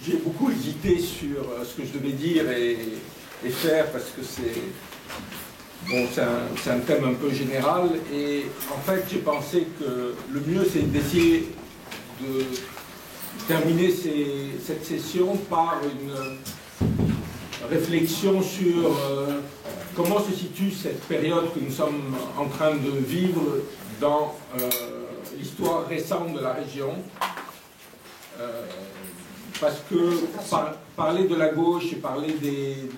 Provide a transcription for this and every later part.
j'ai beaucoup hésité sur ce que je devais dire et faire parce que bon, c'est un thème un peu général et en fait j'ai pensé que le mieux c'est d'essayer de terminer cette session par une réflexion sur comment se situe cette période que nous sommes en train de vivre dans l'histoire récente de la région. Parce que parler de la gauche et parler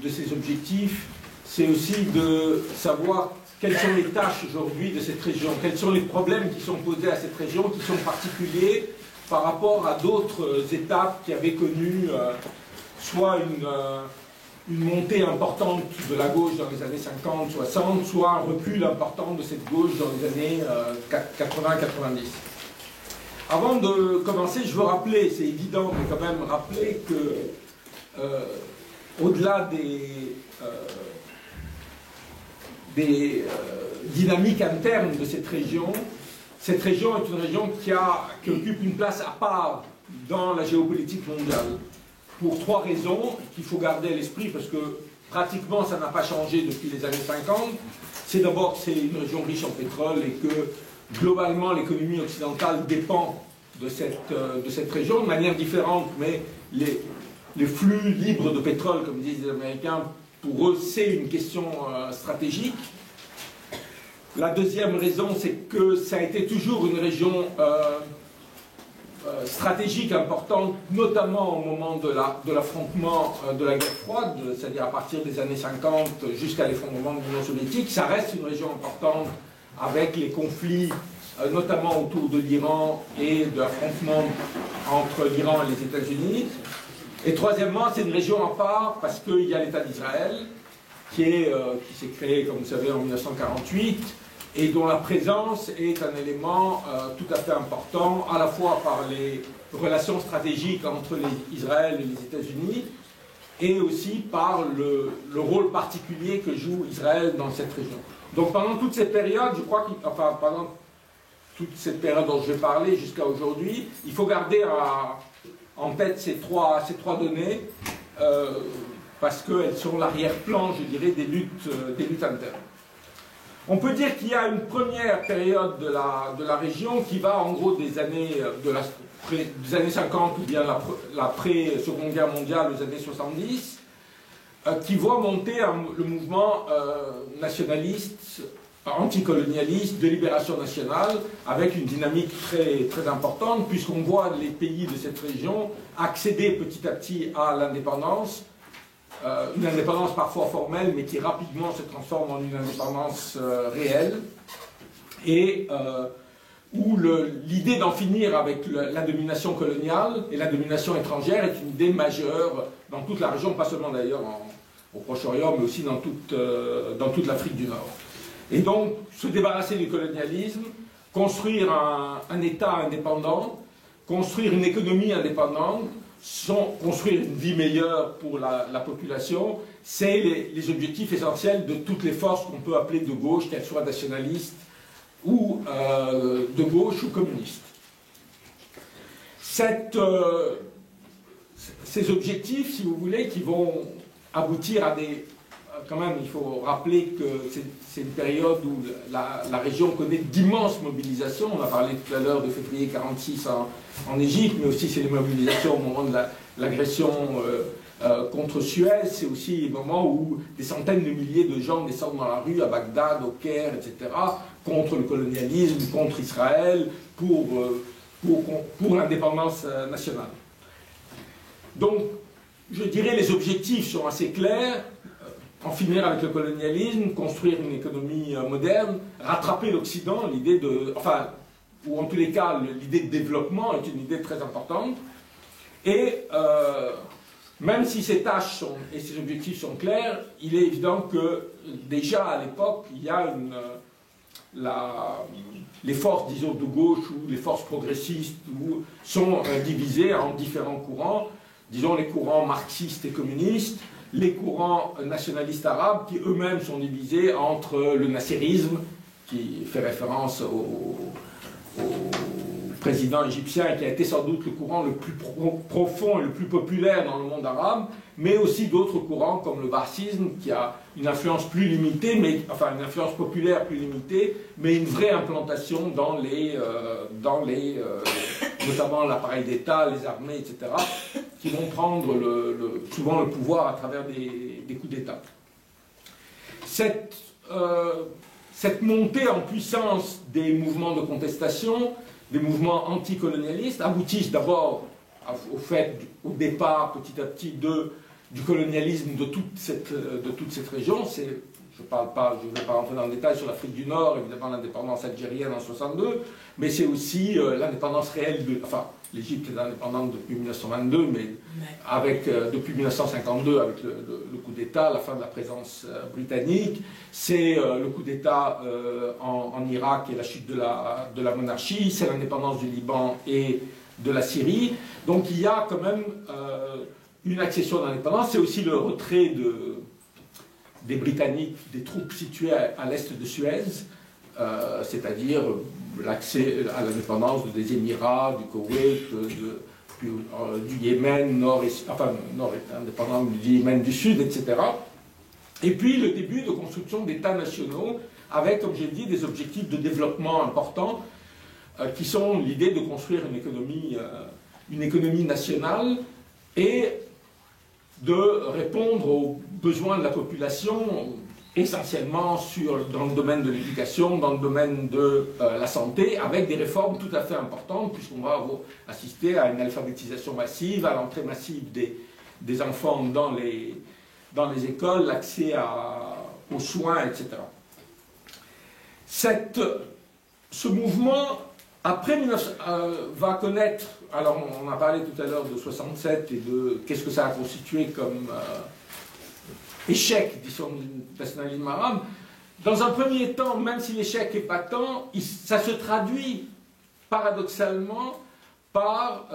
de ses objectifs, c'est aussi de savoir quelles sont les tâches aujourd'hui de cette région, quels sont les problèmes qui sont posés à cette région, qui sont particuliers par rapport à d'autres étapes qui avaient connu soit une montée importante de la gauche dans les années 50-60, soit un recul important de cette gauche dans les années 80-90. Avant de commencer, je veux rappeler, c'est évident, mais quand même rappeler que au-delà des dynamiques internes de cette région est une région qui occupe une place à part dans la géopolitique mondiale. Pour trois raisons qu'il faut garder à l'esprit, parce que pratiquement ça n'a pas changé depuis les années 50. C'est d'abord c'est une région riche en pétrole et que globalement l'économie occidentale dépend de cette région de manière différente, mais les flux libres de pétrole, comme disent les Américains, pour eux c'est une question stratégique. La deuxième raison, c'est que ça a été toujours une région stratégique importante, notamment au moment de l'affrontement de la guerre froide, c'est-à-dire à partir des années 50 jusqu'à l'effondrement de l'Union soviétique. Ça reste une région importante avec les conflits, notamment autour de l'Iran et de l'affrontement entre l'Iran et les États-Unis. Et troisièmement, c'est une région à part parce qu'il y a l'État d'Israël qui s'est créé, comme vous savez, en 1948, et dont la présence est un élément tout à fait important, à la fois par les relations stratégiques entre Israël et les États-Unis, et aussi par le rôle particulier que joue Israël dans cette région. Donc pendant toute cette période, je crois enfin pendant toute cette période dont je vais parler jusqu'à aujourd'hui, il faut garder en tête ces trois données, parce qu'elles sont l'arrière-plan, je dirais, des luttes internes. On peut dire qu'il y a une première période de la région qui va en gros des années 50 ou bien l'après-Seconde Guerre mondiale, aux années 70, qui voit monter le mouvement nationaliste, anticolonialiste, de libération nationale, avec une dynamique très, très importante, puisqu'on voit les pays de cette région accéder petit à petit à l'indépendance, une indépendance parfois formelle, mais qui rapidement se transforme en une indépendance réelle, et où l'idée d'en finir avec la domination coloniale et la domination étrangère est une idée majeure dans toute la région, pas seulement d'ailleurs au Proche-Orient, mais aussi dans toute l'Afrique du Nord. Et donc, se débarrasser du colonialisme, construire un État indépendant, construire une économie indépendante, construire une vie meilleure pour la population, c'est les objectifs essentiels de toutes les forces qu'on peut appeler de gauche, qu'elles soient nationalistes ou de gauche ou communistes. Ces objectifs, si vous voulez, qui vont aboutir à des... Quand même, il faut rappeler que c'est une période où la région connaît d'immenses mobilisations. On a parlé tout à l'heure de février 1946 en Égypte, mais aussi c'est les mobilisations au moment de l'agression contre Suez. C'est aussi les moments où des centaines de milliers de gens descendent dans la rue à Bagdad, au Caire, etc., contre le colonialisme, contre Israël, pour l'indépendance nationale. Donc, je dirais les objectifs sont assez clairs. En finir avec le colonialisme, construire une économie moderne, rattraper l'Occident, l'idée de... Enfin, ou en tous les cas, l'idée de développement est une idée très importante. Et même si ces tâches et ces objectifs sont clairs, il est évident que déjà à l'époque, il y a les forces, disons, de gauche ou les forces progressistes sont divisées en différents courants, disons les courants marxistes et communistes, les courants nationalistes arabes qui eux-mêmes sont divisés entre le nasserisme, qui fait référence au président égyptien et qui a été sans doute le courant le plus profond et le plus populaire dans le monde arabe, mais aussi d'autres courants comme le baasisme qui a une influence plus limitée, enfin une influence populaire plus limitée, mais une vraie implantation dans notamment l'appareil d'État, les armées, etc., qui vont prendre souvent le pouvoir à travers des coups d'État. Cette montée en puissance des mouvements de contestation, des mouvements anticolonialistes, aboutissent d'abord au départ petit à petit du colonialisme de toute cette région. Je ne vais pas rentrer dans le détail sur l'Afrique du Nord, évidemment l'indépendance algérienne en 62, mais c'est aussi l'indépendance réelle enfin l'Égypte est indépendante depuis 1922, mais depuis 1952 avec le coup d'État, la fin de la présence britannique, c'est le coup d'État en Irak et la chute de la monarchie, c'est l'indépendance du Liban et de la Syrie. Donc il y a quand même une accession d'indépendance, c'est aussi le retrait des Britanniques, des troupes situées à l'est de Suez, c'est-à-dire l'accès à l'indépendance des Émirats, du Koweït, du Yémen, indépendant du Yémen du Sud, etc. Et puis le début de construction d'États nationaux avec, comme j'ai dit, des objectifs de développement importants qui sont l'idée de construire une économie nationale et de répondre aux besoins de la population, essentiellement dans le domaine de l'éducation, dans le domaine de la santé, avec des réformes tout à fait importantes, puisqu'on va assister à une alphabétisation massive, à l'entrée massive des enfants dans les écoles, l'accès aux soins, etc. Ce mouvement, après va connaître, alors on a parlé tout à l'heure de 67 et de qu'est-ce que ça a constitué comme échec, disons, du nationalisme arabe. Dans un premier temps, même si l'échec est patent, ça se traduit paradoxalement par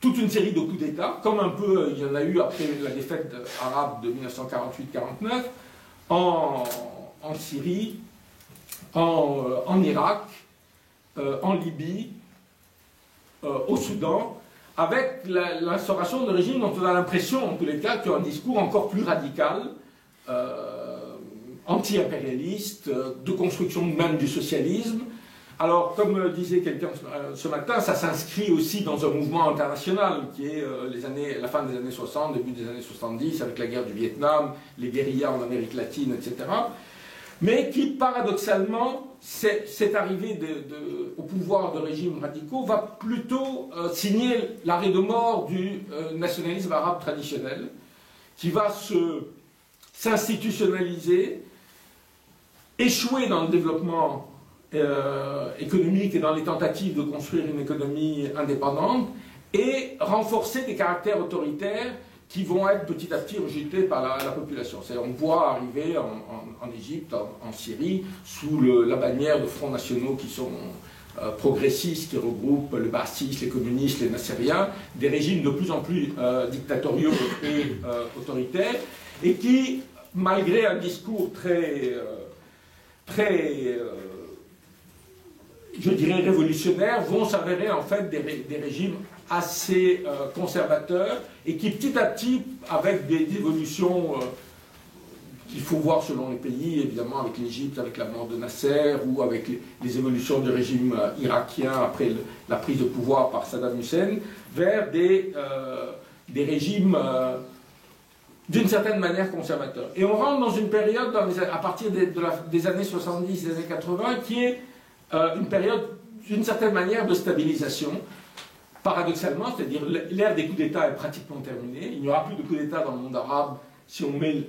toute une série de coups d'État, comme un peu il y en a eu après la défaite arabe de 1948-49, en Syrie, en Irak, en Libye, au Soudan, avec l'instauration de régimes dont on a l'impression, en tous les cas, qu'il y a un discours encore plus radical, anti-impérialiste, de construction même du socialisme. Alors, comme disait quelqu'un ce matin, ça s'inscrit aussi dans un mouvement international qui est la fin des années 60, début des années 70, avec la guerre du Vietnam, les guérillas en Amérique latine, etc. Mais qui, paradoxalement, cette arrivée au pouvoir de régimes radicaux va plutôt signer l'arrêt de mort du nationalisme arabe traditionnel, qui va s'institutionnaliser, échouer dans le développement économique et dans les tentatives de construire une économie indépendante, et renforcer des caractères autoritaires qui vont être petit à petit rejetés par la population. On voit arriver en Égypte, en Syrie, sous la bannière de fronts nationaux qui sont progressistes, qui regroupent le baasistes, les communistes, les nassériens, des régimes de plus en plus dictatoriaux et autoritaires, et qui, malgré un discours très je dirais révolutionnaires, vont s'avérer en fait des régimes assez conservateurs et qui petit à petit, avec des évolutions qu'il faut voir selon les pays, évidemment avec l'Égypte, avec la mort de Nasser, ou avec les évolutions du régime irakien après la prise de pouvoir par Saddam Hussein, vers des régimes d'une certaine manière conservateurs. Et on rentre dans une période, à partir des années 70, des années 80, qui est une période d'une certaine manière de stabilisation, paradoxalement, c'est-à-dire l'ère des coups d'État est pratiquement terminée, il n'y aura plus de coups d'État dans le monde arabe si on met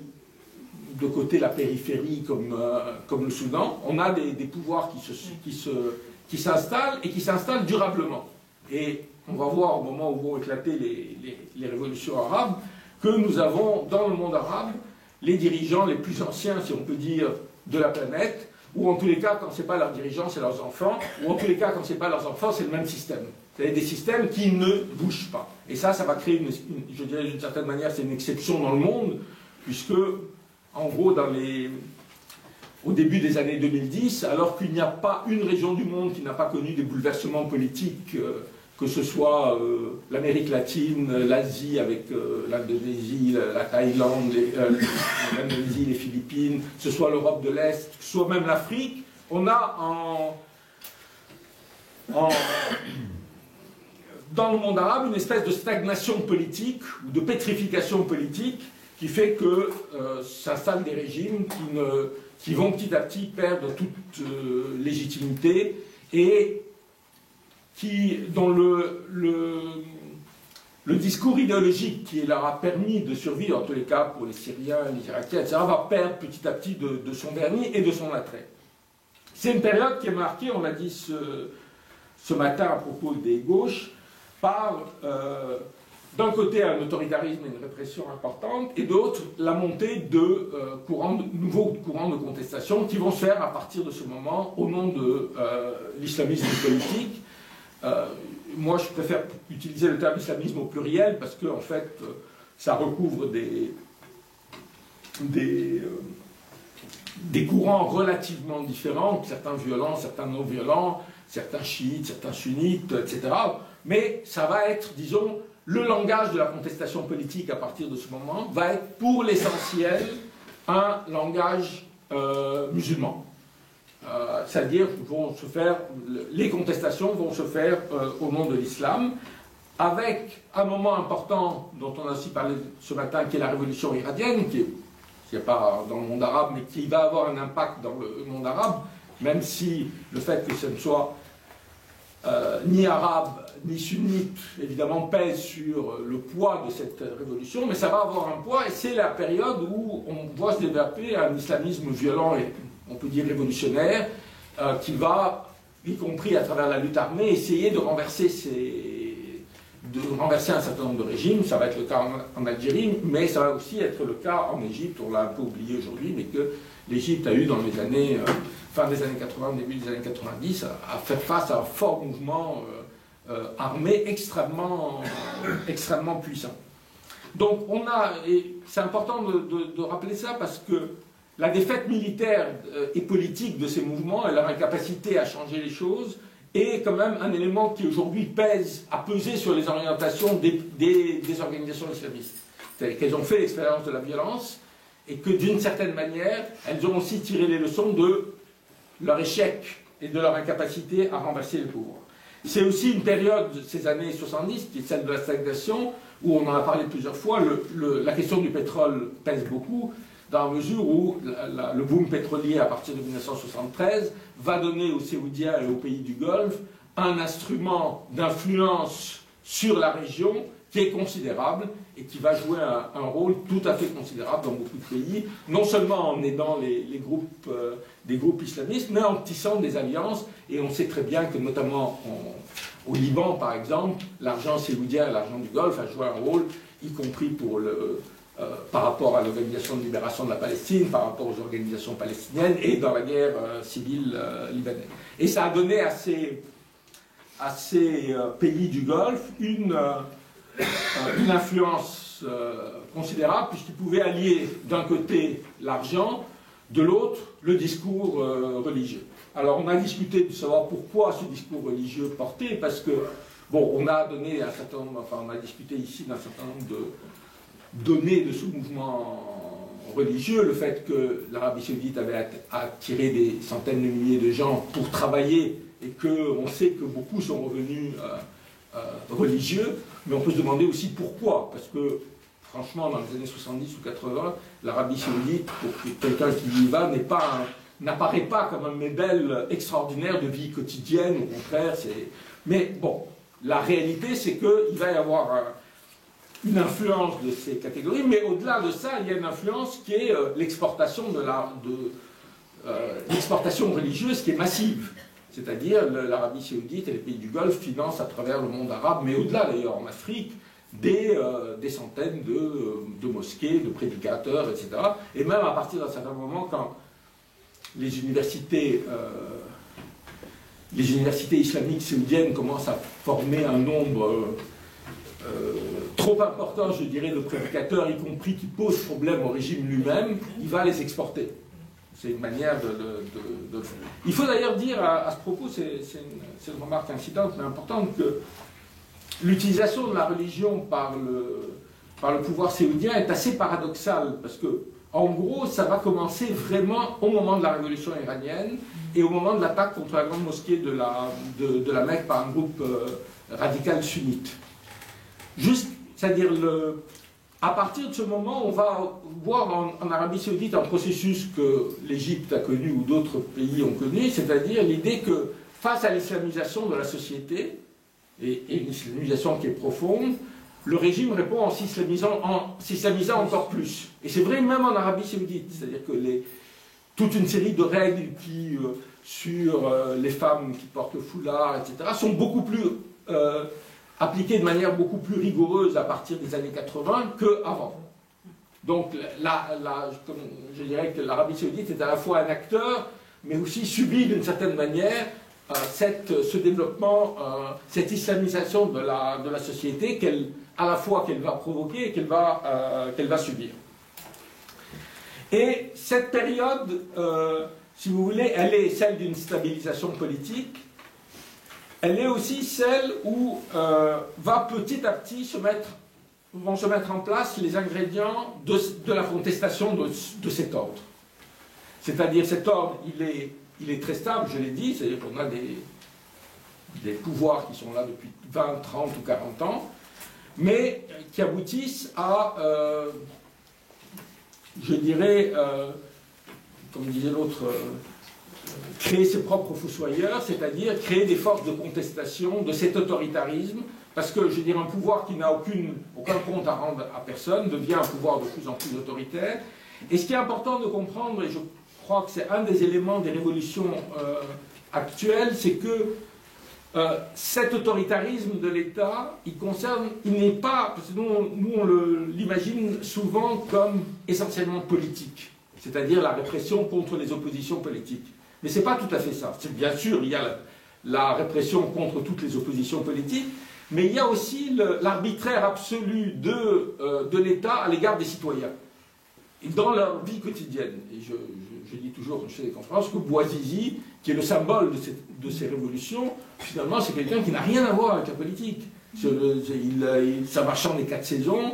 de côté la périphérie comme le Soudan. On a des pouvoirs qui s'installent et qui s'installent durablement. Et on va voir au moment où vont éclater les révolutions arabes que nous avons dans le monde arabe les dirigeants les plus anciens, si on peut dire, de la planète, ou en tous les cas, quand ce n'est pas leurs dirigeants, c'est leurs enfants, ou en tous les cas, quand ce n'est pas leurs enfants, c'est le même système. C'est des systèmes qui ne bougent pas. Et ça va créer, je dirais d'une certaine manière, c'est une exception dans le monde, puisque, en gros, dans les au début des années 2010, alors qu'il n'y a pas une région du monde qui n'a pas connu des bouleversements politiques, que ce soit l'Amérique latine, l'Asie avec l'Indonésie, la Thaïlande, l'Indonésie, les Philippines, que ce soit l'Europe de l'Est, que ce soit même l'Afrique. On a dans le monde arabe une espèce de stagnation politique ou de pétrification politique qui fait que s'installent des régimes qui vont petit à petit perdre toute légitimité et dont le discours idéologique qui leur a permis de survivre, en tous les cas pour les Syriens, les Irakiens, etc., va perdre petit à petit de son vernis et de son attrait. C'est une période qui est marquée, on l'a dit ce matin à propos des gauches, par d'un côté un autoritarisme et une répression importante, et d'autre la montée de nouveaux courants de contestation qui vont se faire à partir de ce moment au nom de l'islamisme politique. Moi je préfère utiliser le terme islamisme au pluriel parce que en fait ça recouvre des courants relativement différents, certains violents, certains non violents, certains chiites, certains sunnites, etc. Mais ça va être, disons, le langage de la contestation politique à partir de ce moment va être pour l'essentiel un langage musulman. C'est-à-dire les contestations vont se faire au nom de l'islam, avec un moment important dont on a aussi parlé ce matin, qui est la révolution iranienne, qui n'est pas dans le monde arabe, mais qui va avoir un impact dans le monde arabe, même si le fait que ce ne soit ni arabe ni sunnite, évidemment, pèse sur le poids de cette révolution, mais ça va avoir un poids, et c'est la période où on voit se développer un islamisme violent et, on peut dire, révolutionnaire, qui va, y compris à travers la lutte armée, essayer de renverser un certain nombre de régimes. Ça va être le cas en Algérie, mais ça va aussi être le cas en Égypte. On l'a un peu oublié aujourd'hui, mais que l'Égypte a eu dans les années, fin des années 80, début des années 90, à faire face à un fort mouvement armé extrêmement puissant. Donc c'est important de rappeler ça parce que la défaite militaire et politique de ces mouvements et leur incapacité à changer les choses est quand même un élément qui aujourd'hui a pesé sur les orientations des organisations islamistes. C'est-à-dire qu'elles ont fait l'expérience de la violence et que d'une certaine manière, elles ont aussi tiré les leçons de leur échec et de leur incapacité à renverser le pouvoir. C'est aussi une période, ces années 70, qui est celle de la stagnation, où on en a parlé plusieurs fois, la question du pétrole pèse beaucoup, dans la mesure où le boom pétrolier à partir de 1973 va donner aux Saoudiens et aux pays du Golfe un instrument d'influence sur la région qui est considérable et qui va jouer un rôle tout à fait considérable dans beaucoup de pays, non seulement en aidant des groupes islamistes, mais en tissant des alliances. Et on sait très bien que, notamment au Liban, par exemple, l'argent saoudien et l'argent du Golfe a joué un rôle, y compris par rapport à l'Organisation de libération de la Palestine, par rapport aux organisations palestiniennes et dans la guerre civile libanaise. Et ça a donné à ces pays du Golfe une influence considérable, puisqu'ils pouvaient allier d'un côté l'argent, de l'autre le discours religieux. Alors on a discuté de savoir pourquoi ce discours religieux porté, parce que, bon, on a donné un certain nombre, enfin on a discuté ici d'un certain nombre de données de ce mouvement religieux, le fait que l'Arabie Saoudite avait attiré des centaines de milliers de gens pour travailler, et qu'on sait que beaucoup sont revenus religieux, mais on peut se demander aussi pourquoi, parce que franchement dans les années 70 ou 80, l'Arabie Saoudite, pour quelqu'un qui y va, n'apparaît pas comme un modèle extraordinaire de vie quotidienne, au contraire, mais bon, la réalité c'est qu'il va y avoir une influence de ces catégories, mais au-delà de ça, il y a une influence qui est l'exportation l'exportation religieuse qui est massive. C'est-à-dire l'Arabie Saoudite et les pays du Golfe financent à travers le monde arabe, mais au-delà d'ailleurs en Afrique, des centaines de mosquées, de prédicateurs, etc. Et même à partir d'un certain moment, quand les universités islamiques saoudiennes commencent à former un nombre trop important, je dirais, de prédicateurs, y compris qui posent problème au régime lui-même, il va les exporter. C'est une manière de le faire. Il faut d'ailleurs dire à ce propos, c'est une remarque incidente mais importante, que l'utilisation de la religion par le pouvoir saoudien est assez paradoxale, parce que, en gros, ça va commencer vraiment au moment de la révolution iranienne et au moment de l'attaque contre la grande mosquée de la Mecque par un groupe radical sunnite. C'est-à-dire, à partir de ce moment, on va voir en Arabie Saoudite un processus que l'Égypte a connu ou d'autres pays ont connu, c'est-à-dire l'idée que face à l'islamisation de la société, et une islamisation qui est profonde, le régime répond en s'islamisant encore plus. Et c'est vrai même en Arabie Saoudite, c'est-à-dire que toute une série de règles sur les femmes qui portent le foulard, etc., sont beaucoup plus appliquées de manière beaucoup plus rigoureuse à partir des années 80 qu'avant. Donc je dirais que l'Arabie Saoudite est à la fois un acteur, mais aussi subit d'une certaine manière ce développement, cette islamisation de la société à la fois qu'elle va provoquer et qu'elle va subir. Et cette période, si vous voulez, elle est celle d'une stabilisation politique. Elle est aussi celle où va petit à petit vont se mettre en place les ingrédients de la contestation de cet ordre. C'est-à-dire cet ordre, il est très stable, je l'ai dit, c'est-à-dire qu'on a des pouvoirs qui sont là depuis 20, 30 ou 40 ans, mais qui aboutissent à, je dirais, comme disait l'autre, créer ses propres fossoyeurs, c'est-à-dire créer des forces de contestation de cet autoritarisme, parce que, je dirais, un pouvoir qui n'a aucun compte à rendre à personne devient un pouvoir de plus en plus autoritaire. Et ce qui est important de comprendre, et je crois que c'est un des éléments des révolutions actuelles, c'est que cet autoritarisme de l'État, il n'est pas, parce que nous on l'imagine souvent comme essentiellement politique, c'est-à-dire la répression contre les oppositions politiques. Mais ce n'est pas tout à fait ça. Bien sûr, il y a la répression contre toutes les oppositions politiques, mais il y a aussi l'arbitraire absolu de l'État à l'égard des citoyens, et dans leur vie quotidienne. Et je dis toujours, je fais des conférences, que Bouazizi, qui est le symbole de ces révolutions, finalement, c'est quelqu'un qui n'a rien à voir avec la politique. C'est un marchand des 4 saisons,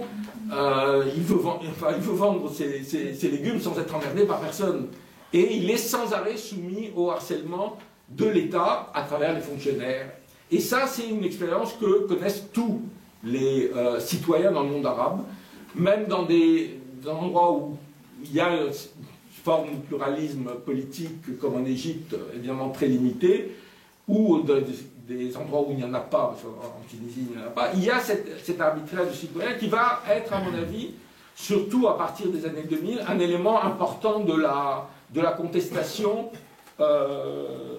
il veut vendre ses légumes sans être emmerdé par personne. Et il est sans arrêt soumis au harcèlement de l'État à travers les fonctionnaires. Et ça, c'est une expérience que connaissent tous les citoyens dans le monde arabe, même dans des endroits où il y a une forme de pluralisme politique, comme en Égypte, évidemment très limité, ou des endroits où il n'y en a pas, parce qu'en Tunisie il n'y en a pas, il y a cet arbitraire du citoyen qui va être, à mon avis, surtout à partir des années 2000, un élément important de la contestation de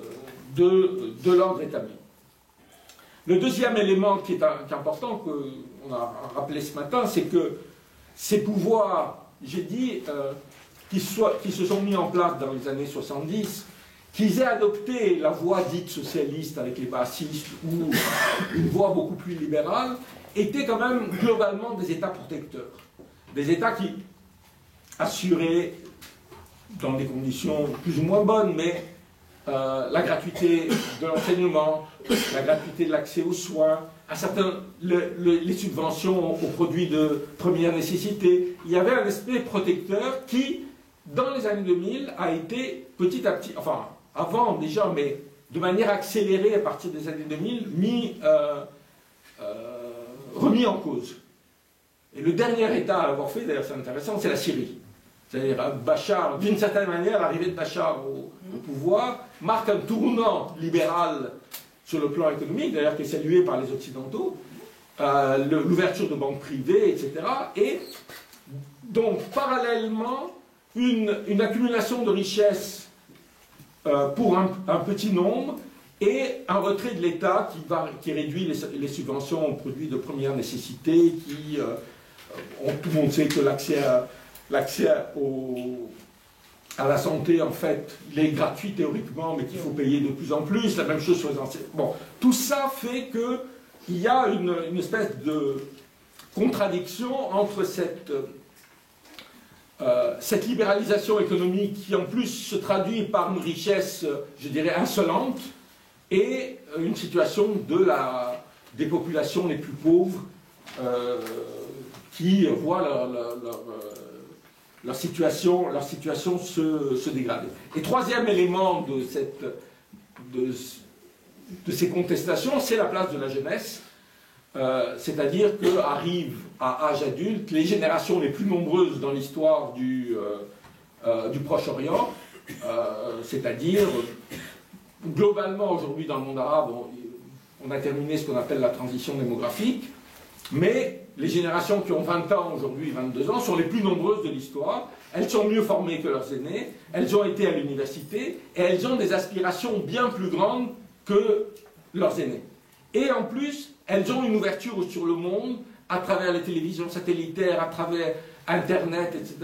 l'ordre établi. Le deuxième élément qui est important, qu'on a rappelé ce matin, c'est que ces pouvoirs, j'ai dit, qui se sont mis en place dans les années 70, qu'ils aient adopté la voie dite socialiste avec les bassistes ou une voie beaucoup plus libérale, étaient quand même globalement des États protecteurs. Des États qui assuraient, dans des conditions plus ou moins bonnes, mais la gratuité de l'enseignement, la gratuité de l'accès aux soins, les subventions aux produits de première nécessité. Il y avait un aspect protecteur qui, dans les années 2000, a été petit à petit, enfin avant déjà, mais de manière accélérée à partir des années 2000, remis en cause. Et le dernier État à l'avoir fait, d'ailleurs c'est intéressant, c'est la Syrie. C'est-à-dire Bachar, d'une certaine manière, l'arrivée de Bachar au pouvoir marque un tournant libéral sur le plan économique, d'ailleurs qui est salué par les Occidentaux, l'ouverture de banques privées, etc. Et donc, parallèlement, une accumulation de richesses pour un petit nombre et un retrait de l'État qui réduit les subventions aux produits de première nécessité, tout le monde sait que l'accès à la santé, en fait, il est gratuit théoriquement, mais qu'il faut payer de plus en plus. La même chose sur les enseignements. Bon, tout ça fait qu'il y a une espèce de contradiction entre cette libéralisation économique qui en plus se traduit par une richesse, je dirais, insolente, et une situation des populations les plus pauvres qui voient leur situation se dégrader. Et troisième élément de ces contestations, c'est la place de la jeunesse. C'est-à-dire qu'arrivent à âge adulte les générations les plus nombreuses dans l'histoire du Proche-Orient, c'est-à-dire globalement aujourd'hui dans le monde arabe, on a terminé ce qu'on appelle la transition démographique, mais les générations qui ont 20 ans aujourd'hui, 22 ans, sont les plus nombreuses de l'histoire. Elles sont mieux formées que leurs aînés, elles ont été à l'université et elles ont des aspirations bien plus grandes que leurs aînés. Et en plus, elles ont une ouverture sur le monde à travers les télévisions satellitaires, à travers Internet, etc.,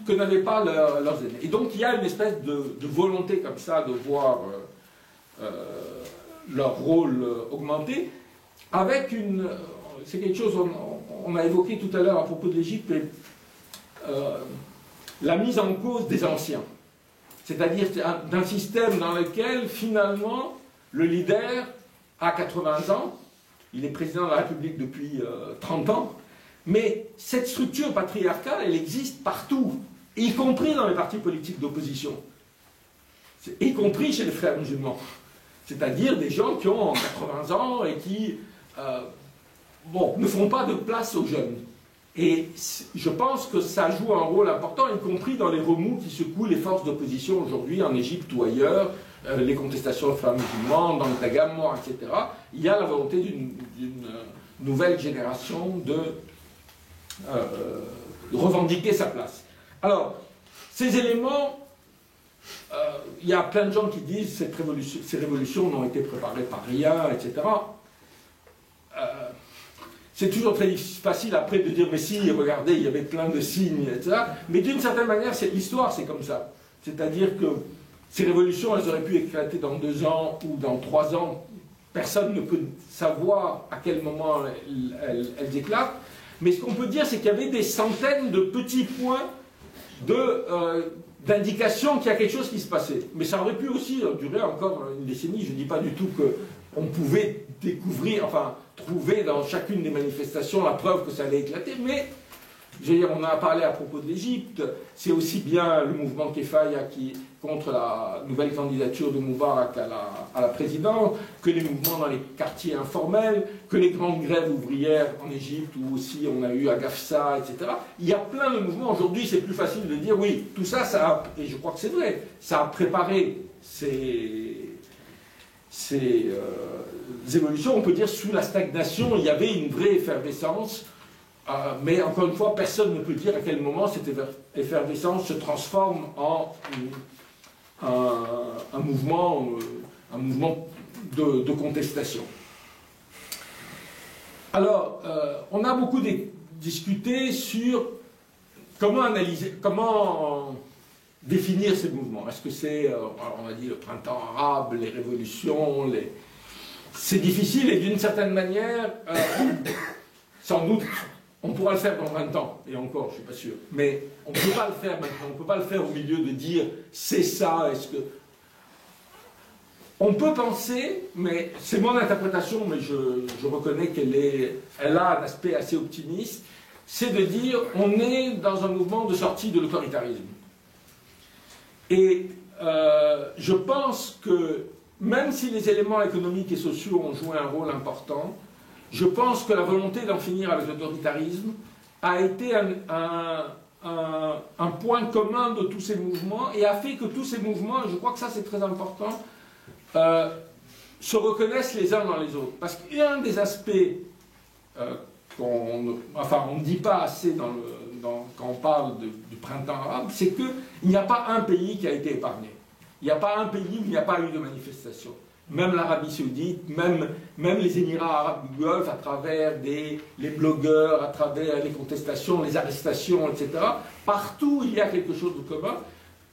que n'avaient pas leurs aînés. Et donc il y a une espèce de volonté comme ça de voir leur rôle augmenter, avec une... C'est quelque chose on a évoqué tout à l'heure à propos de l'Égypte, la mise en cause des anciens. C'est-à-dire d'un système dans lequel, finalement, le leader a 80 ans, il est président de la République depuis 30 ans, mais cette structure patriarcale, elle existe partout, y compris dans les partis politiques d'opposition, y compris chez les frères musulmans. C'est-à-dire des gens qui ont 80 ans et qui ne font pas de place aux jeunes. Et je pense que ça joue un rôle important, y compris dans les remous qui secouent les forces d'opposition aujourd'hui en Égypte ou ailleurs, les contestations des frères musulmans, dans le Tagamma, etc. Il y a la volonté d'une nouvelle génération de revendiquer sa place. Alors, ces éléments, il y a plein de gens qui disent que ces révolutions n'ont été préparées par rien, etc. C'est toujours très facile après de dire, mais si, regardez, il y avait plein de signes, etc. Mais d'une certaine manière, l'histoire, c'est comme ça. C'est-à-dire que ces révolutions, elles auraient pu éclater dans 2 ans ou dans 3 ans. Personne ne peut savoir à quel moment elles éclatent. Mais ce qu'on peut dire, c'est qu'il y avait des centaines de petits points d'indication qu'il y a quelque chose qui se passait. Mais ça aurait pu aussi durer encore une décennie. Je ne dis pas du tout qu'on pouvait découvrir, enfin, trouver dans chacune des manifestations la preuve que ça allait éclater, mais je veux dire, on a parlé à propos de l'Égypte, c'est aussi bien le mouvement Kefaya qui contre la nouvelle candidature de Moubarak à la présidence, que les mouvements dans les quartiers informels, que les grandes grèves ouvrières en Égypte, où aussi on a eu à Gafsa, etc. Il y a plein de mouvements. Aujourd'hui, c'est plus facile de dire, oui, tout ça, et je crois que c'est vrai, ça a préparé ces évolutions. On peut dire, sous la stagnation, il y avait une vraie effervescence. Mais encore une fois, personne ne peut dire à quel moment cette effervescence se transforme en un mouvement de contestation. Alors, on a beaucoup discuté sur comment analyser, comment définir ces mouvements. Est-ce que c'est, on a dit, le printemps arabe, les révolutions, c'est difficile et d'une certaine manière, sans doute, on pourra le faire dans 20 ans, et encore, je ne suis pas sûr. Mais on ne peut pas le faire maintenant, on ne peut pas le faire au milieu de dire c'est ça, est-ce que... On peut penser, mais c'est mon interprétation, mais je reconnais elle a un aspect assez optimiste, c'est de dire on est dans un mouvement de sortie de l'autoritarisme. Et je pense que même si les éléments économiques et sociaux ont joué un rôle important, je pense que la volonté d'en finir avec l'autoritarisme a été un point commun de tous ces mouvements et a fait que tous ces mouvements, et je crois que ça c'est très important, se reconnaissent les uns dans les autres. Parce qu'un des aspects on ne dit pas assez quand on parle du printemps arabe, c'est qu'il n'y a pas un pays qui a été épargné. Il n'y a pas un pays où il n'y a pas eu de manifestation. Même l'Arabie Saoudite, même les Émirats arabes du Golfe, à travers les blogueurs, à travers les contestations, les arrestations, etc. Partout, il y a quelque chose de commun.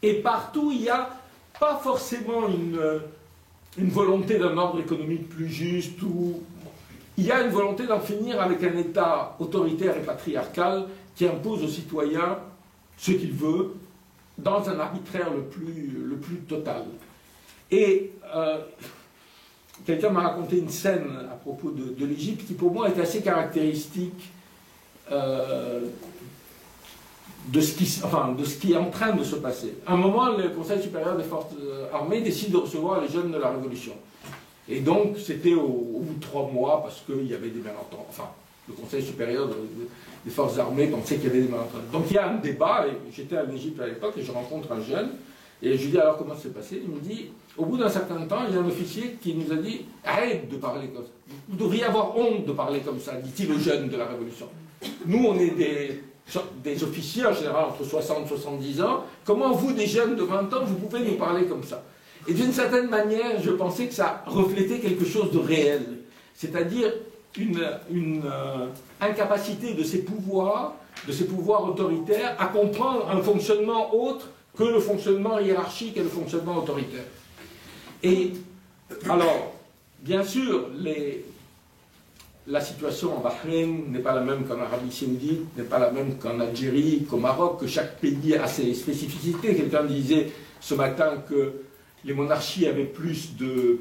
Et partout, il n'y a pas forcément une volonté d'un ordre économique plus juste. Il y a une volonté d'en finir avec un État autoritaire et patriarcal qui impose aux citoyens ce qu'il veut, dans un arbitraire le plus total. Et quelqu'un m'a raconté une scène à propos de l'Égypte qui pour moi était assez caractéristique de ce qui est en train de se passer. À un moment, le Conseil supérieur des forces armées décide de recevoir les jeunes de la Révolution. Et donc, c'était au bout de 3 mois, parce qu'il y avait des malentendus. Enfin, le Conseil supérieur des forces armées pensait qu'il y avait des malentendus. Donc, il y a un débat, et j'étais en Égypte à l'époque, et je rencontre un jeune, et je lui dis alors comment ça s'est passé. Il me dit, au bout d'un certain temps, il y a un officier qui nous a dit, arrête de parler comme ça. Vous devriez avoir honte de parler comme ça, dit-il aux jeunes de la Révolution. Nous, on est des officiers, en général, entre 60 et 70 ans. Comment vous, des jeunes de 20 ans, vous pouvez nous parler comme ça? Et d'une certaine manière, je pensais que ça reflétait quelque chose de réel. C'est-à-dire une incapacité de ces pouvoirs autoritaires à comprendre un fonctionnement autre que le fonctionnement hiérarchique et le fonctionnement autoritaire. Et alors, bien sûr, la situation en Bahreïn n'est pas la même qu'en Arabie Saoudite, n'est pas la même qu'en Algérie, qu'au Maroc, que chaque pays a ses spécificités. Quelqu'un disait ce matin que les monarchies avaient plus de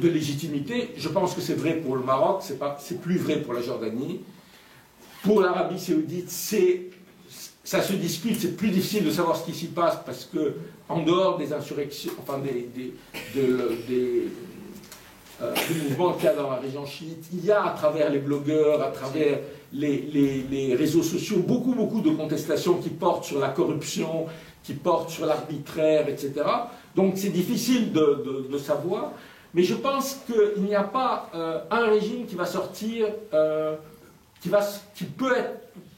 légitimité. Je pense que c'est vrai pour le Maroc, c'est plus vrai pour la Jordanie. Pour l'Arabie Saoudite, ça se discute, c'est plus difficile de savoir ce qui s'y passe parce que, en dehors des insurrections, enfin des mouvements qu'il y a dans la région chiite, il y a à travers les blogueurs, à travers les réseaux sociaux, beaucoup de contestations qui portent sur la corruption, qui portent sur l'arbitraire, etc. Donc c'est difficile de savoir, mais je pense qu'il n'y a pas un régime qui va sortir, qui peut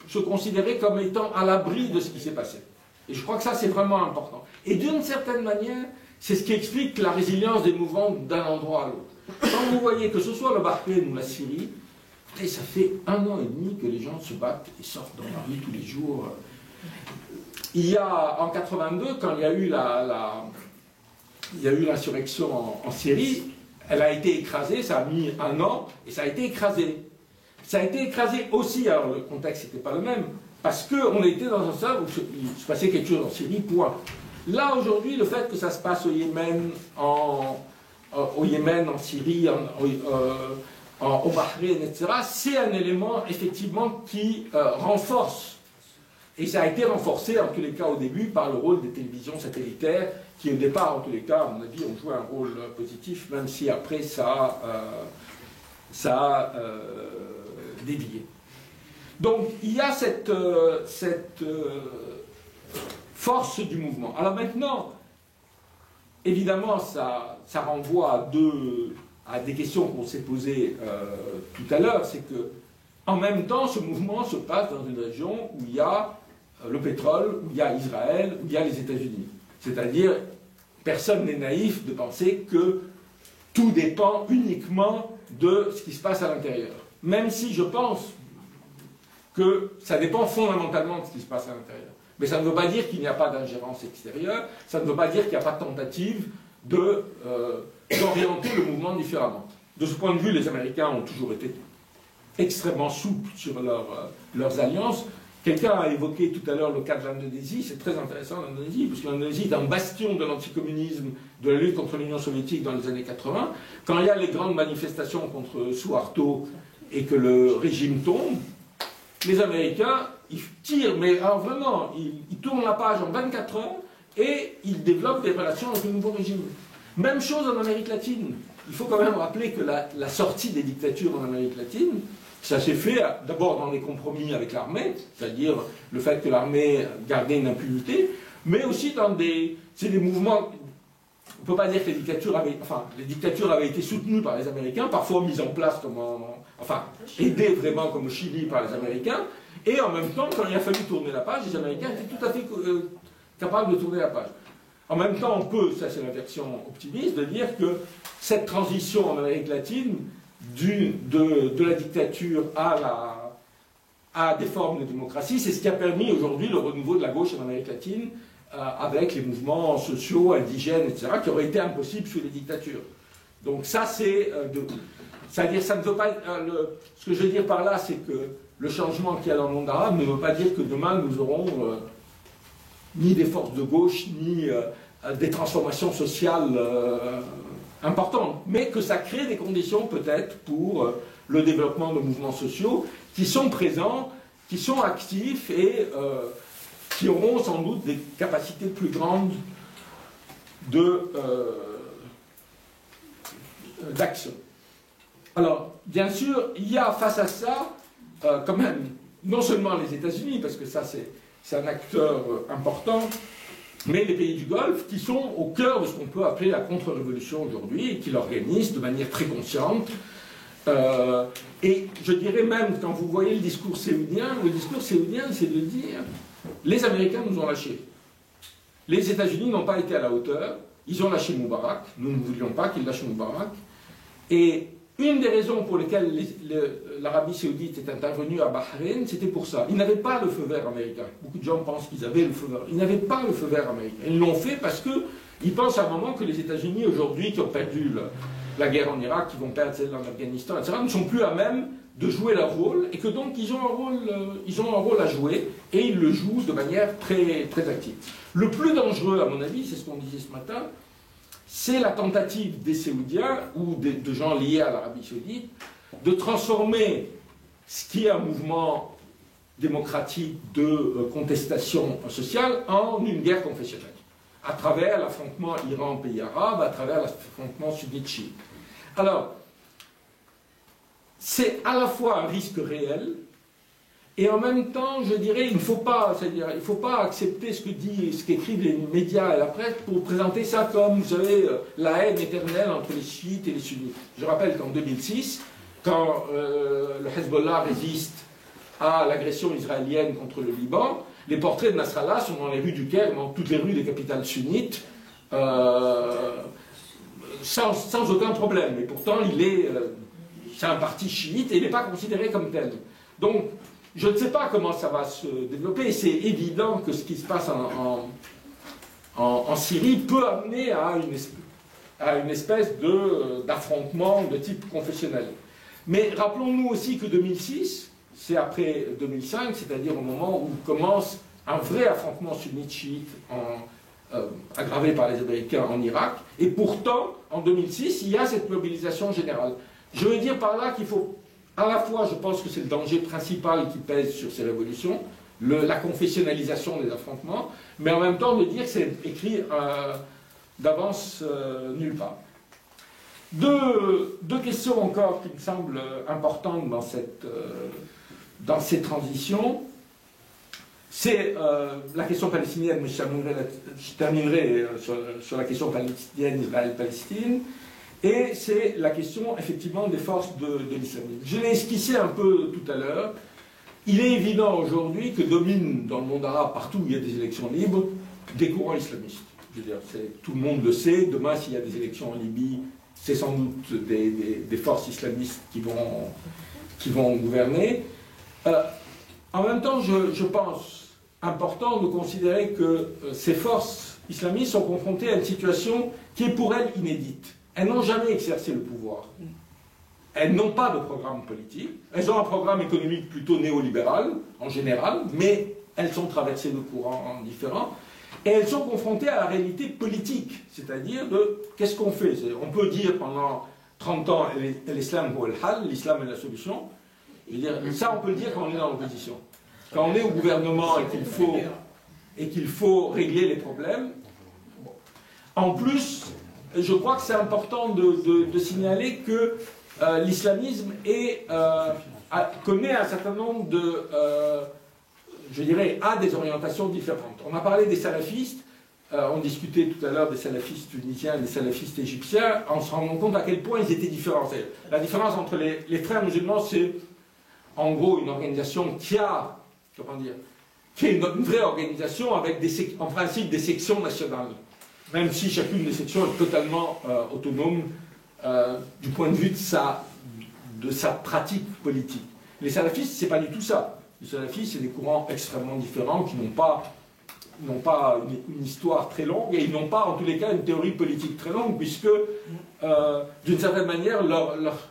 se considérer comme étant à l'abri de ce qui s'est passé. Et je crois que ça c'est vraiment important. Et d'une certaine manière, c'est ce qui explique la résilience des mouvements d'un endroit à l'autre. Quand vous voyez que ce soit le Bahreïn ou la Syrie, ça fait 1 an et demi que les gens se battent et sortent dans la rue tous les jours. Il y a, en 82, quand il y a eu l'insurrection en Syrie, elle a été écrasée, ça a mis 1 an, et ça a été écrasé. Ça a été écrasé aussi, alors le contexte n'était pas le même, parce qu'on était dans un stade où il se passait quelque chose en Syrie, point. Là, aujourd'hui, le fait que ça se passe au Yémen, en Syrie, au Bahreïn, etc., c'est un élément, effectivement, qui renforce. Et ça a été renforcé, en tous les cas, au début, par le rôle des télévisions satellitaires, qui, au départ, en tous les cas, à mon avis, ont joué un rôle positif, même si après, ça a dévié. Donc, il y a cette force du mouvement. Alors maintenant, évidemment, ça renvoie à des questions qu'on s'est posées tout à l'heure, c'est que, en même temps, ce mouvement se passe dans une région où il y a le pétrole, où il y a Israël, où il y a les États-Unis. C'est-à-dire, personne n'est naïf de penser que tout dépend uniquement de ce qui se passe à l'intérieur. Même si je pense que ça dépend fondamentalement de ce qui se passe à l'intérieur. Mais ça ne veut pas dire qu'il n'y a pas d'ingérence extérieure, ça ne veut pas dire qu'il n'y a pas de tentative d'orienter le mouvement différemment. De ce point de vue, les Américains ont toujours été extrêmement souples sur leurs alliances. Quelqu'un a évoqué tout à l'heure le cas de l'Indonésie, c'est très intéressant l'Indonésie, parce que l'Indonésie est un bastion de l'anticommunisme, de la lutte contre l'Union soviétique dans les années 80. Quand il y a les grandes manifestations contre Suharto et que le régime tombe, les Américains, ils tirent, mais alors vraiment, ils tournent la page en 24 heures et ils développent des relations avec le nouveau régime. Même chose en Amérique latine. Il faut quand même rappeler que la sortie des dictatures en Amérique latine, ça s'est fait d'abord dans des compromis avec l'armée, c'est-à-dire le fait que l'armée gardait une impunité, mais aussi dans des mouvements. On ne peut pas dire que les dictatures avaient été soutenues par les Américains, parfois mises en place aidées vraiment comme au Chili par les Américains, et en même temps, quand il a fallu tourner la page, les Américains étaient tout à fait capables de tourner la page. En même temps, on peut, ça c'est la version optimiste, de dire que cette transition en Amérique latine, de la dictature à des formes de démocratie, c'est ce qui a permis aujourd'hui le renouveau de la gauche en Amérique latine, avec les mouvements sociaux, indigènes, etc., qui auraient été impossibles sous les dictatures. Donc ça, c'est... c'est-à-dire, ça ne veut pas... ce que je veux dire par là, c'est que le changement qu'il y a dans le monde arabe ne veut pas dire que demain nous aurons ni des forces de gauche, ni des transformations sociales importantes, mais que ça crée des conditions peut-être pour le développement de mouvements sociaux qui sont présents, qui sont actifs et qui auront sans doute des capacités plus grandes d'action. Alors, bien sûr, il y a face à ça, quand même, non seulement les États-Unis, parce que ça c'est un acteur important, mais les pays du Golfe qui sont au cœur de ce qu'on peut appeler la contre-révolution aujourd'hui et qui l'organisent de manière très consciente. Et je dirais même, quand vous voyez le discours saoudien, c'est de dire les Américains nous ont lâchés. Les États-Unis n'ont pas été à la hauteur, ils ont lâché Moubarak, nous ne voulions pas qu'ils lâchent Moubarak. Et une des raisons pour lesquelles l'Arabie saoudite est intervenue à Bahreïn, c'était pour ça. Ils n'avaient pas le feu vert américain. Beaucoup de gens pensent qu'ils avaient le feu vert. Ils n'avaient pas le feu vert américain. Ils l'ont fait parce qu'ils pensent à un moment que les États-Unis, aujourd'hui, qui ont perdu la guerre en Irak, qui vont perdre celle en Afghanistan, etc., ne sont plus à même de jouer leur rôle, et que donc ils ont un rôle à jouer, et ils le jouent de manière très, très active. Le plus dangereux, à mon avis, c'est ce qu'on disait ce matin, c'est la tentative des Saoudiens, ou de gens liés à l'Arabie saoudite, de transformer ce qui est un mouvement démocratique de contestation sociale en une guerre confessionnelle, à travers l'affrontement Iran-pays arabe, à travers l'affrontement sunnite-chiite. Alors, c'est à la fois un risque réel, et en même temps, je dirais, il ne faut pas accepter ce qu'écrivent les médias et la presse pour présenter ça comme, vous savez, la haine éternelle entre les chiites et les sunnites. Je rappelle qu'en 2006, quand le Hezbollah résiste à l'agression israélienne contre le Liban, les portraits de Nasrallah sont dans les rues du Caire, dans toutes les rues des capitales sunnites, sans aucun problème. Et pourtant, c'est un parti chiite et il n'est pas considéré comme tel. Donc, je ne sais pas comment ça va se développer. C'est évident que ce qui se passe en Syrie peut amener à une espèce d'affrontement de type confessionnel. Mais rappelons-nous aussi que 2006, c'est après 2005, c'est-à-dire au moment où commence un vrai affrontement sunnite-chiite aggravé par les Américains en Irak. Et pourtant, en 2006, il y a cette mobilisation générale. Je veux dire par là qu'il faut, à la fois, je pense que c'est le danger principal qui pèse sur ces révolutions, la confessionnalisation des affrontements, mais en même temps de dire que c'est écrit d'avance nulle part. Deux questions encore qui me semblent importantes dans ces transitions. C'est la question palestinienne, mais je terminerai sur la question palestinienne, Israël-Palestine. Et c'est la question, effectivement, des forces de l'islamisme. Je l'ai esquissé un peu tout à l'heure. Il est évident aujourd'hui que dominent dans le monde arabe, partout où il y a des élections libres, des courants islamistes. Je veux dire, tout le monde le sait. Demain, s'il y a des élections en Libye, c'est sans doute des forces islamistes qui vont gouverner. En même temps, je pense important de considérer que ces forces islamistes sont confrontées à une situation qui est pour elles inédite. Elles n'ont jamais exercé le pouvoir. Elles n'ont pas de programme politique. Elles ont un programme économique plutôt néolibéral, en général, mais elles sont traversées de courants différents. Et elles sont confrontées à la réalité politique, c'est-à-dire de qu'est-ce qu'on fait. On peut dire pendant 30 ans, l'islam ou al-hal, l'islam est la solution. Je veux dire, ça, on peut le dire quand on est dans l'opposition. Quand on est au gouvernement et qu'il faut régler les problèmes. En plus, je crois que c'est important de signaler que l'islamisme connaît un certain nombre je dirais, a des orientations différentes. On a parlé des salafistes, on discutait tout à l'heure des salafistes tunisiens et des salafistes égyptiens, en se rendant compte à quel point ils étaient différents. La différence entre les frères musulmans, c'est en gros une organisation qui est une vraie organisation avec en principe des sections nationales, même si chacune des sections est totalement autonome du point de vue de sa pratique politique. Les salafistes, c'est pas du tout ça. Les salafistes, c'est des courants extrêmement différents qui n'ont pas une histoire très longue et ils n'ont pas, en tous les cas, une théorie politique très longue, puisque, d'une certaine manière, leur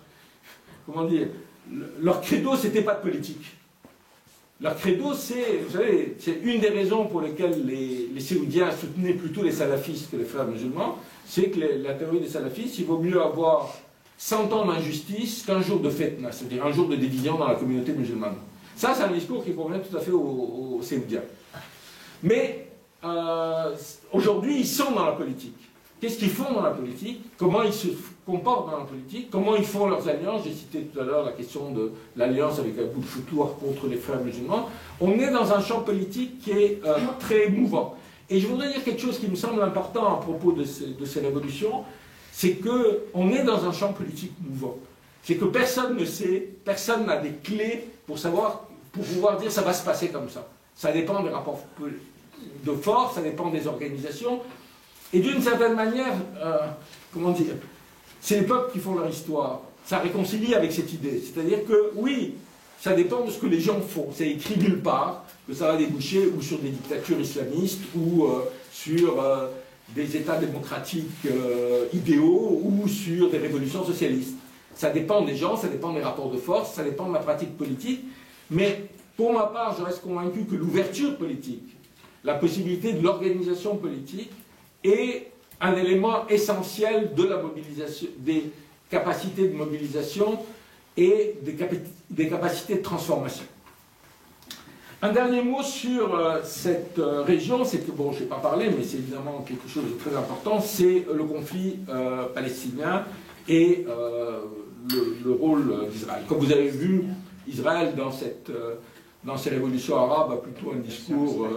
credo, c'était pas de politique. leur credo, c'est, vous savez, c'est une des raisons pour lesquelles les Saoudiens soutenaient plutôt les salafistes que les frères musulmans, c'est que la théorie des salafistes, il vaut mieux avoir 100 ans d'injustice qu'un jour de fitna, c'est-à-dire un jour de division dans la communauté musulmane. Ça, c'est un discours qui convient tout à fait aux Saoudiens. Mais aujourd'hui, ils sont dans la politique. Qu'est-ce qu'ils font dans la politique? Comment ils se comportent dans la politique? Comment ils font leurs alliances? J'ai cité tout à l'heure la question de l'alliance avec Abu Foutour contre les frères musulmans. On est dans un champ politique qui est très mouvant. Et je voudrais dire quelque chose qui me semble important à propos de ces révolutions, c'est qu'on est dans un champ politique mouvant. C'est que personne ne sait, personne n'a des clés pour savoir, pour pouvoir dire ça va se passer comme ça. Ça dépend des rapports de force, ça dépend des organisations. Et d'une certaine manière, comment dire, c'est les peuples qui font leur histoire. Ça réconcilie avec cette idée. C'est-à-dire que, oui, ça dépend de ce que les gens font. C'est écrit nulle part que ça va déboucher ou sur des dictatures islamistes ou sur des États démocratiques idéaux ou sur des révolutions socialistes. Ça dépend des gens, ça dépend des rapports de force, ça dépend de la pratique politique. Mais pour ma part, je reste convaincu que l'ouverture politique, la possibilité de l'organisation politique, est un élément essentiel de la mobilisation, des capacités de mobilisation et des capacités de transformation. Un dernier mot sur cette région, c'est que, bon, je n'ai pas parlé, mais c'est évidemment quelque chose de très important, c'est le conflit palestinien et le rôle d'Israël. Comme vous avez vu, Israël, dans ces révolutions arabes, a plutôt un discours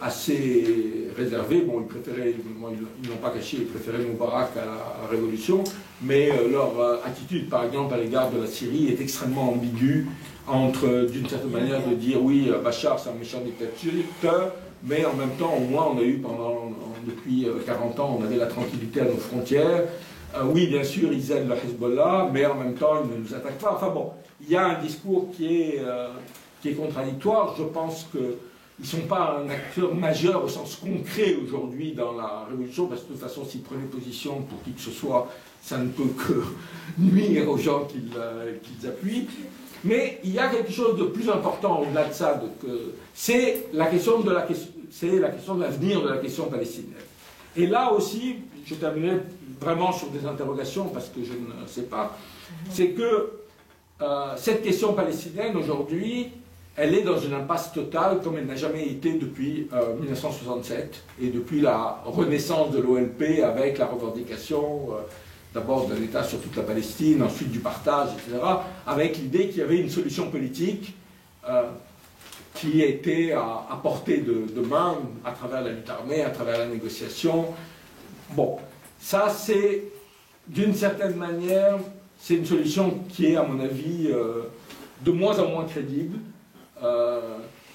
assez réservé. Bon, ils n'ont pas caché, ils préféraient Moubarak à la révolution, mais leur attitude, par exemple, à l'égard de la Syrie est extrêmement ambiguë entre, d'une certaine manière, de dire oui, Bachar c'est un méchant dictateur, mais en même temps, au moins, on a eu depuis 40 ans, on avait la tranquillité à nos frontières. Oui, bien sûr, ils aident le Hezbollah, mais en même temps, ils ne nous attaquent pas. Enfin bon, il y a un discours qui est contradictoire. Je pense qu'ils ne sont pas un acteur majeur au sens concret aujourd'hui dans la révolution, parce que de toute façon, s'ils prenaient position pour qui que ce soit, ça ne peut que nuire aux gens qu'ils appuient. Mais il y a quelque chose de plus important au-delà de ça, c'est la question de l'avenir de la question palestinienne. Et là aussi, je terminerai vraiment sur des interrogations parce que je ne sais pas, c'est que cette question palestinienne aujourd'hui, elle est dans une impasse totale comme elle n'a jamais été depuis 1967 et depuis la renaissance de l'OLP avec la revendication d'abord d'un État sur toute la Palestine, ensuite du partage, etc., avec l'idée qu'il y avait une solution politique qui était à portée de main à travers la lutte armée, à travers la négociation. Bon, ça c'est, d'une certaine manière, c'est une solution qui est, à mon avis, de moins en moins crédible,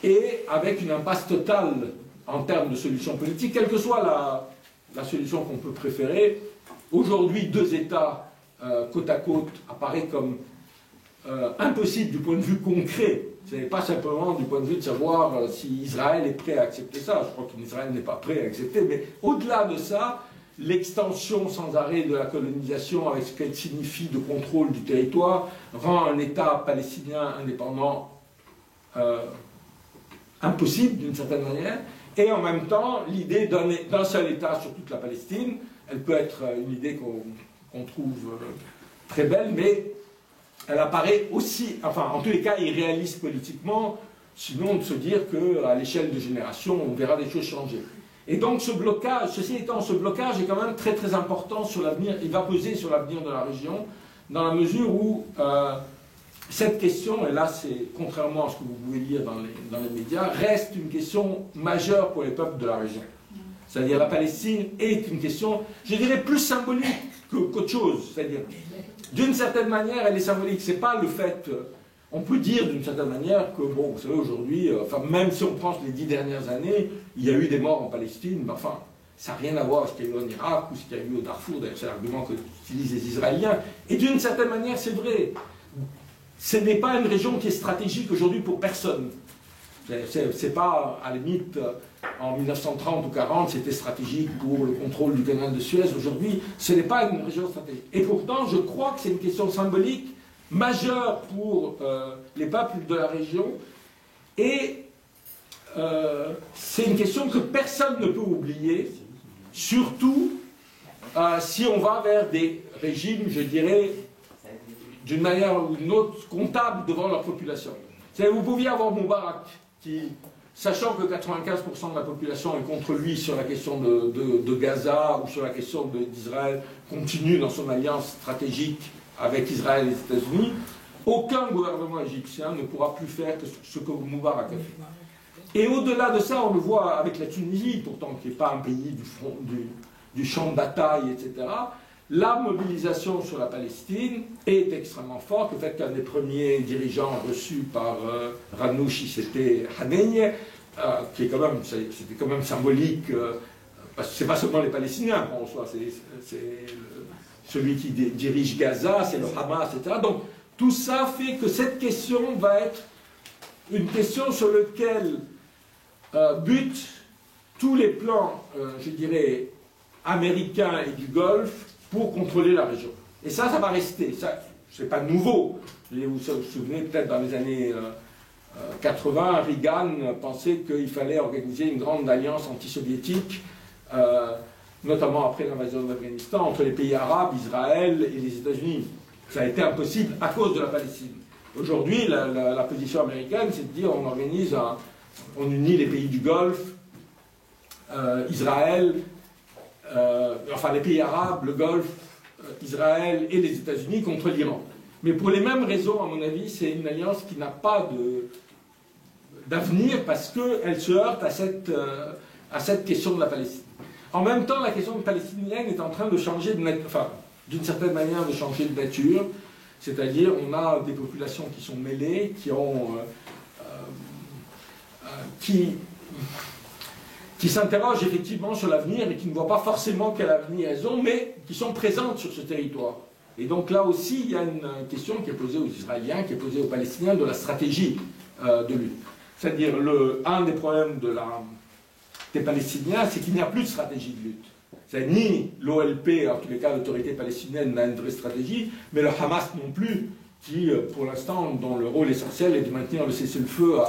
et avec une impasse totale en termes de solution politique, quelle que soit la solution qu'on peut préférer. Aujourd'hui, deux États côte à côte apparaît comme impossible du point de vue concret. Ce n'est pas simplement du point de vue de savoir si Israël est prêt à accepter ça. Je crois qu'Israël n'est pas prêt à accepter, mais au-delà de ça, l'extension sans arrêt de la colonisation avec ce qu'elle signifie de contrôle du territoire rend un État palestinien indépendant impossible d'une certaine manière, et en même temps l'idée d'un seul État sur toute la Palestine, elle peut être une idée qu'on trouve très belle, mais elle apparaît aussi, enfin en tous les cas irréaliste politiquement, sinon de se dire qu'à l'échelle de génération on verra des choses changer. Et donc ce blocage, ceci étant, ce blocage est quand même très très important sur l'avenir, il va peser sur l'avenir de la région, dans la mesure où cette question, et là c'est contrairement à ce que vous pouvez lire dans les médias, reste une question majeure pour les peuples de la région. C'est-à-dire la Palestine est une question, je dirais, plus symbolique qu'autre chose. C'est-à-dire, d'une certaine manière, elle est symbolique. C'est pas le fait, on peut dire d'une certaine manière que, bon, vous savez, aujourd'hui, enfin, même si on prend les 10 dernières années, il y a eu des morts en Palestine, mais enfin, ça n'a rien à voir avec ce qu'il y a eu en Irak ou ce qu'il y a eu au Darfour. D'ailleurs, c'est l'argument que utilisent les Israéliens. Et d'une certaine manière, c'est vrai. Ce n'est pas une région qui est stratégique aujourd'hui pour personne. C'est pas, à la limite, en 1930 ou 40, c'était stratégique pour le contrôle du canal de Suez. Aujourd'hui, ce n'est pas une région stratégique. Et pourtant, je crois que c'est une question symbolique majeure pour les peuples de la région. Et c'est une question que personne ne peut oublier, surtout si on va vers des régimes, je dirais, d'une manière ou d'une autre, comptables devant leur population. Vous pouviez avoir Moubarak qui, sachant que 95% de la population est contre lui sur la question de Gaza ou sur la question d'Israël, continue dans son alliance stratégique avec Israël et les États-Unis, aucun gouvernement égyptien ne pourra plus faire que ce que Moubarak a fait. Et au-delà de ça, on le voit avec la Tunisie, pourtant qui n'est pas un pays du champ de bataille, etc. La mobilisation sur la Palestine est extrêmement forte. Le fait qu'un des premiers dirigeants reçus par Ranouchi, c'était Haneyeh, qui est quand même, c'était quand même symbolique, parce que c'est pas seulement les Palestiniens qu'on reçoit, c'est celui qui dirige Gaza, c'est le Hamas, etc. Donc tout ça fait que cette question va être une question sur laquelle butent tous les plans, je dirais, américains et du Golfe pour contrôler la région. Et ça va rester. Ça, c'est pas nouveau. Vous vous souvenez, peut-être dans les années 80, Reagan pensait qu'il fallait organiser une grande alliance anti-soviétique, notamment après l'invasion de l'Afghanistan, entre les pays arabes, Israël et les États-Unis. Ça a été impossible à cause de la Palestine. Aujourd'hui, la position américaine, c'est de dire on unit les pays du Golfe, Israël, enfin les pays arabes, le Golfe, Israël et les États-Unis contre l'Iran. Mais pour les mêmes raisons, à mon avis, c'est une alliance qui n'a pas d'avenir parce qu'elle se heurte à cette question de la Palestine. En même temps, la question palestinienne est en train de changer d'une certaine manière de changer de nature. C'est-à-dire, on a des populations qui sont mêlées, qui s'interrogent effectivement sur l'avenir et qui ne voient pas forcément quel avenir elles ont, mais qui sont présentes sur ce territoire. Et donc là aussi, il y a une question qui est posée aux Israéliens, qui est posée aux Palestiniens de la stratégie de lutte. C'est-à-dire, un des problèmes des Palestiniens, c'est qu'il n'y a plus de stratégie de lutte. C'est ni l'OLP, en tous les cas l'autorité palestinienne n'a une vraie stratégie, mais le Hamas non plus, qui pour l'instant, dont le rôle essentiel est de maintenir le cessez-le-feu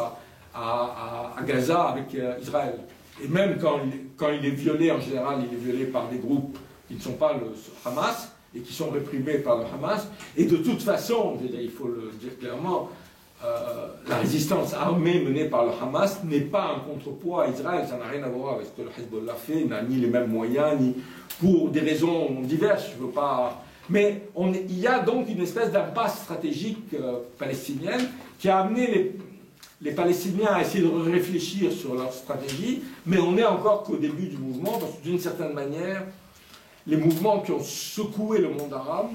à Gaza avec Israël. Et même quand il est violé, en général, il est violé par des groupes qui ne sont pas le Hamas et qui sont réprimés par le Hamas. Et de toute façon, il faut le dire clairement, la résistance armée menée par le Hamas n'est pas un contrepoids à Israël. Ça n'a rien à voir avec ce que le Hezbollah fait, n'a ni les mêmes moyens, ni pour des raisons diverses. Je veux pas... Mais il y a donc une espèce d'impasse stratégique palestinienne qui a amené les Palestiniens à essayer de réfléchir sur leur stratégie, mais on n'est encore qu'au début du mouvement, parce que d'une certaine manière, les mouvements qui ont secoué le monde arabe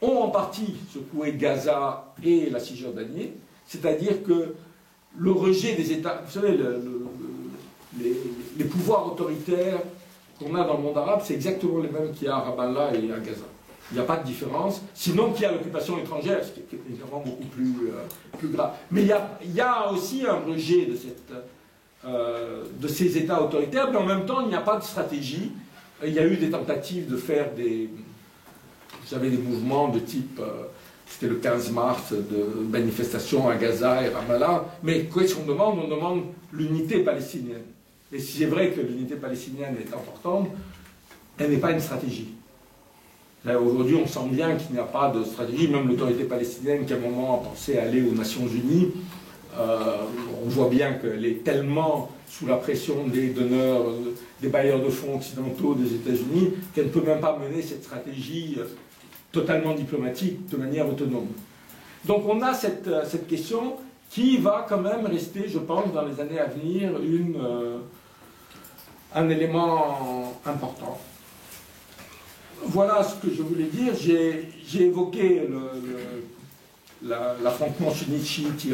ont en partie secoué Gaza et la Cisjordanie, c'est-à-dire que le rejet des États, vous savez, les pouvoirs autoritaires qu'on a dans le monde arabe, c'est exactement les mêmes qu'il y a à Ramallah et à Gaza. Il n'y a pas de différence, sinon qu'il y a l'occupation étrangère, ce qui est évidemment beaucoup plus grave. Mais il y a aussi un rejet de ces États autoritaires, mais en même temps, il n'y a pas de stratégie. Il y a eu des tentatives de faire des mouvements de type, c'était le 15 mars, de manifestations à Gaza et Ramallah, mais qu'est-ce qu'on demande? On demande l'unité palestinienne. Et si c'est vrai que l'unité palestinienne est importante, elle n'est pas une stratégie. Aujourd'hui, on sent bien qu'il n'y a pas de stratégie. Même l'autorité palestinienne, qui à un moment a pensé aller aux Nations Unies, on voit bien qu'elle est tellement sous la pression des donneurs, des bailleurs de fonds occidentaux des États-Unis, qu'elle ne peut même pas mener cette stratégie totalement diplomatique de manière autonome. Donc on a cette question qui va quand même rester, je pense, dans les années à venir, un élément important. Voilà ce que je voulais dire. J'ai évoqué l'affrontement sunnite-chiite,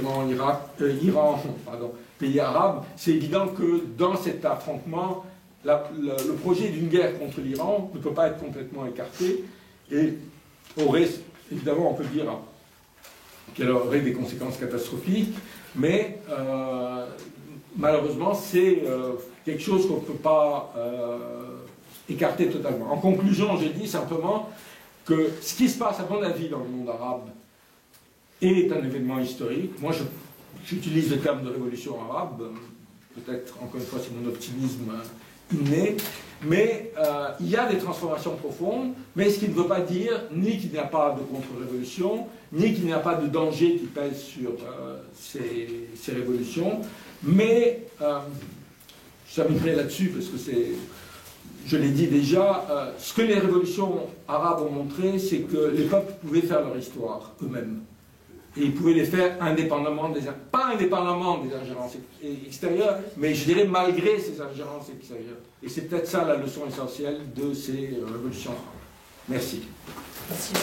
pays arabes. C'est évident que dans cet affrontement, le projet d'une guerre contre l'Iran ne peut pas être complètement écarté et aurait, évidemment, on peut dire qu'elle aurait des conséquences catastrophiques, mais malheureusement, c'est quelque chose qu'on ne peut pas écarté totalement. En conclusion, je dis simplement que ce qui se passe, à mon avis, dans le monde arabe est un événement historique. Moi, j'utilise le terme de révolution arabe, peut-être encore une fois c'est mon optimisme inné, mais il y a des transformations profondes, mais ce qui ne veut pas dire ni qu'il n'y a pas de contre-révolution, ni qu'il n'y a pas de danger qui pèse sur ces révolutions, mais je terminerai là-dessus parce que je l'ai dit déjà, ce que les révolutions arabes ont montré, c'est que les peuples pouvaient faire leur histoire eux-mêmes. Et ils pouvaient les faire indépendamment pas indépendamment des ingérences extérieures, mais je dirais malgré ces ingérences extérieures. Et c'est peut-être ça la leçon essentielle de ces révolutions arabes. Merci. Merci.